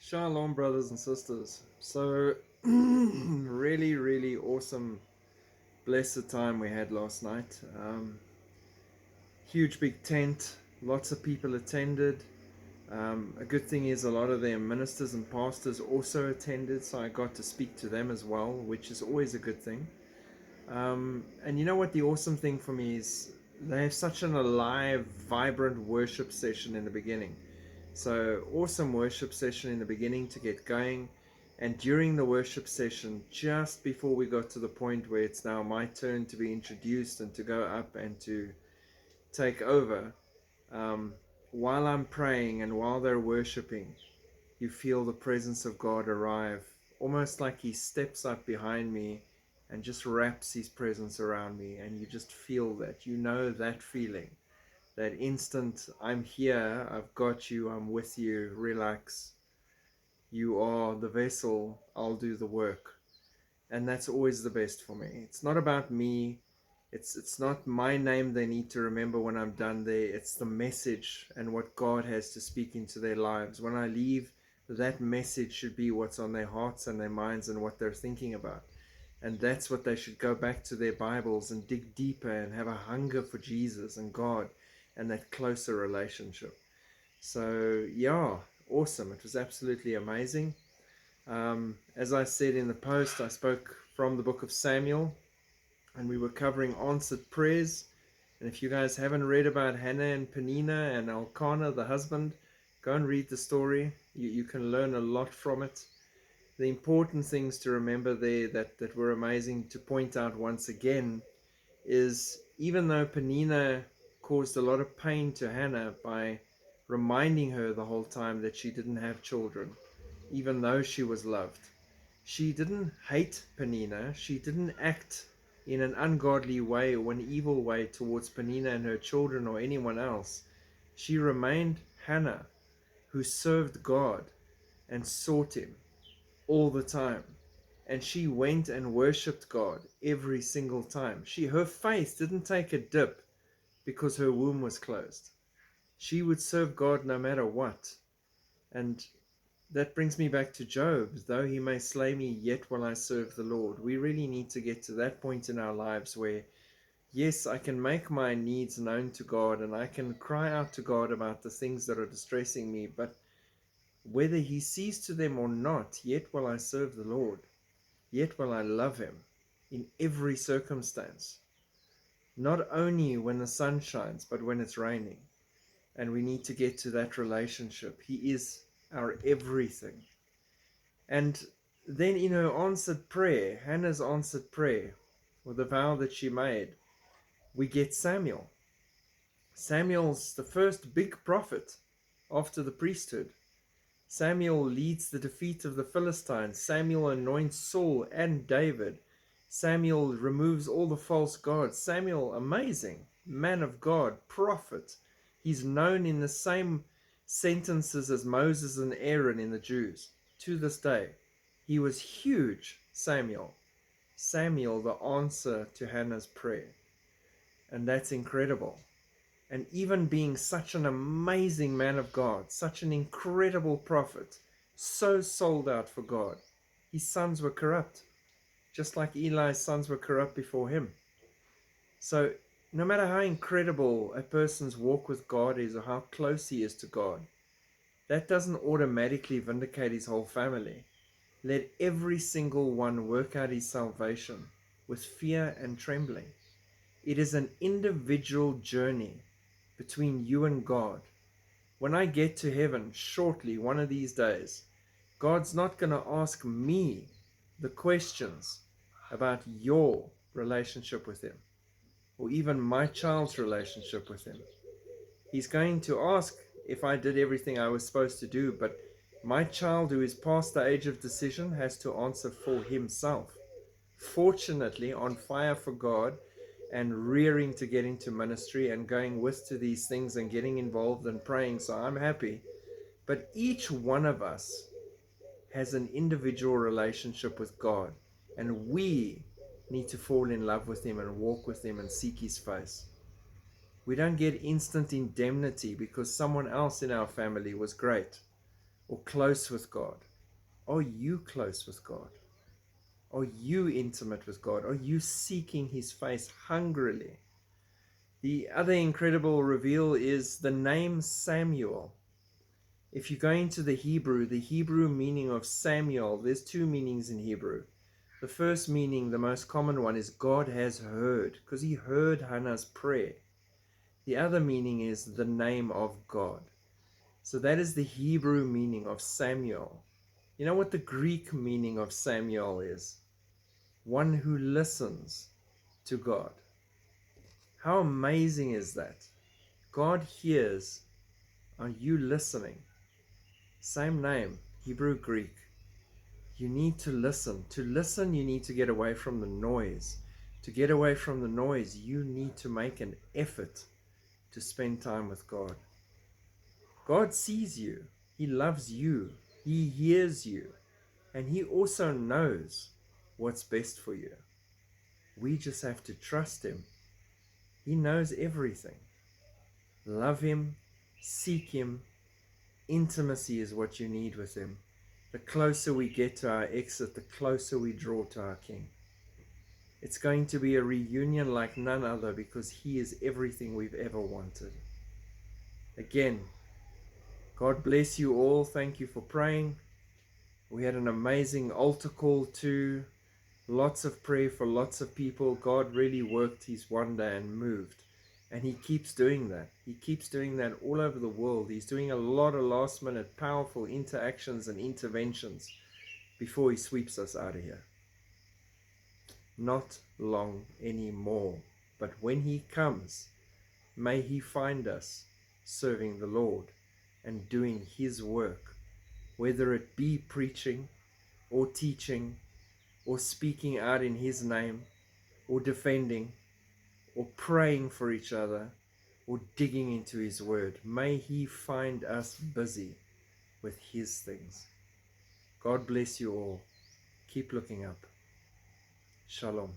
Shalom, brothers and sisters. So, really awesome, blessed time we had last night. Huge big tent, lots of people attended. A good thing is a lot of their ministers and pastors also attended, so I got to speak to them as well, which is always a good thing. And you know what the awesome thing for me is? They have such an alive, vibrant worship session in the beginning. So awesome worship session in the beginning to get going. And during the worship session, just before we got to the point where it's now my turn to be introduced and to go up and to take over, um, while I'm praying and while they're worshiping, you feel the presence of God arrive, almost like He steps up behind me and just wraps His presence around me, and you just feel that. You know that feeling, that instant, I'm here, I've got you, I'm with you, relax. You are the vessel, I'll do the work. And that's always the best for me. It's not about me. It's not my name they need to remember when I'm done there. It's the message and what God has to speak into their lives. When I leave, that message should be what's on their hearts and their minds and what they're thinking about. And that's what they should go back to their Bibles and dig deeper and have a hunger for Jesus and God and that closer relationship. So, yeah, awesome. It was absolutely amazing. As I said in the post, I spoke from the book of Samuel, and we were covering answered prayers. And if you guys haven't read about Hannah and Penina and Elkanah, the husband, go and read the story. You can learn a lot from it. The important things to remember there that were amazing to point out once again is even though Penina caused a lot of pain to Hannah by reminding her the whole time that she didn't have children, even though she was loved, she didn't hate Penina. She didn't act in an ungodly way or an evil way towards Penina and her children or anyone else. She remained Hannah, who served God and sought Him all the time. And she went and worshipped God every single time. Her faith didn't take a dip because her womb was closed. She would serve God no matter what. And that brings me back to Job. Though he may slay me, yet will I serve the Lord. We really need to get to that point in our lives where, yes, I can make my needs known to God and I can cry out to God about the things that are distressing me, but whether He sees to them or not, yet will I serve the Lord. Yet will I love Him in every circumstance. Not only when the sun shines, but when it's raining. And we need to get to that relationship. He is our everything. And then in her answered prayer, Hannah's answered prayer, or the vow that she made, we get Samuel. Samuel's the first big prophet after the priesthood. Samuel leads the defeat of the Philistines. Samuel anoints Saul and David. Samuel removes all the false gods. Samuel, amazing, man of God, prophet. He's known in the same sentences as Moses and Aaron in the Jews to this day. He was huge, Samuel. Samuel, the answer to Hannah's prayer. And that's incredible. And even being such an amazing man of God, such an incredible prophet, so sold out for God, his sons were corrupt, just like Eli's sons were corrupt before him. So no matter how incredible a person's walk with God is or how close he is to God, that doesn't automatically vindicate his whole family. Let every single one work out his salvation with fear and trembling. It is an individual journey between you and God. When I get to heaven shortly, one of these days, God's not going to ask me the questions about your relationship with Him, or even my child's relationship with Him. He's going to ask if I did everything I was supposed to do, but my child who is past the age of decision has to answer for himself. Fortunately, on fire for God and rearing to get into ministry and going with to these things and getting involved and praying, so I'm happy. But each one of us has an individual relationship with God, and we need to fall in love with Him and walk with Him and seek His face. We don't get instant indemnity because someone else in our family was great. or close with God? Are you close with God? Are you intimate with God? Are you seeking His face hungrily? The other incredible reveal is the name Samuel. If you go into the Hebrew meaning of Samuel, there's two meanings in Hebrew. The first meaning, the most common one, is God has heard, because He heard Hannah's prayer. The other meaning is the name of God. So that is the Hebrew meaning of Samuel. You know what the Greek meaning of Samuel is? One who listens to God. How amazing is that? God hears. Are you listening? Same name, Hebrew, Greek. You need to listen. To listen, you need to get away from the noise. To get away from the noise, you need to make an effort to spend time with God. God sees you. He loves you. He hears you. And He also knows what's best for you. We just have to trust Him. He knows everything. Love Him. Seek Him. Intimacy is what you need with Him. The closer we get to our exit, the closer we draw to our King. It's going to be a reunion like none other, because He is everything we've ever wanted. Again, God bless you all. Thank you for praying. We had an amazing altar call too. Lots of prayer for lots of people. God really worked His wonder and moved. And He keeps doing that. He keeps doing that all over the world. He's doing a lot of last minute powerful interactions and interventions before He sweeps us out of here. Not long anymore. But when He comes, may He find us serving the Lord and doing His work, whether it be preaching or teaching or speaking out in His name or defending or praying for each other or digging into His word. May He find us busy with His things. God bless you all. Keep looking up. Shalom.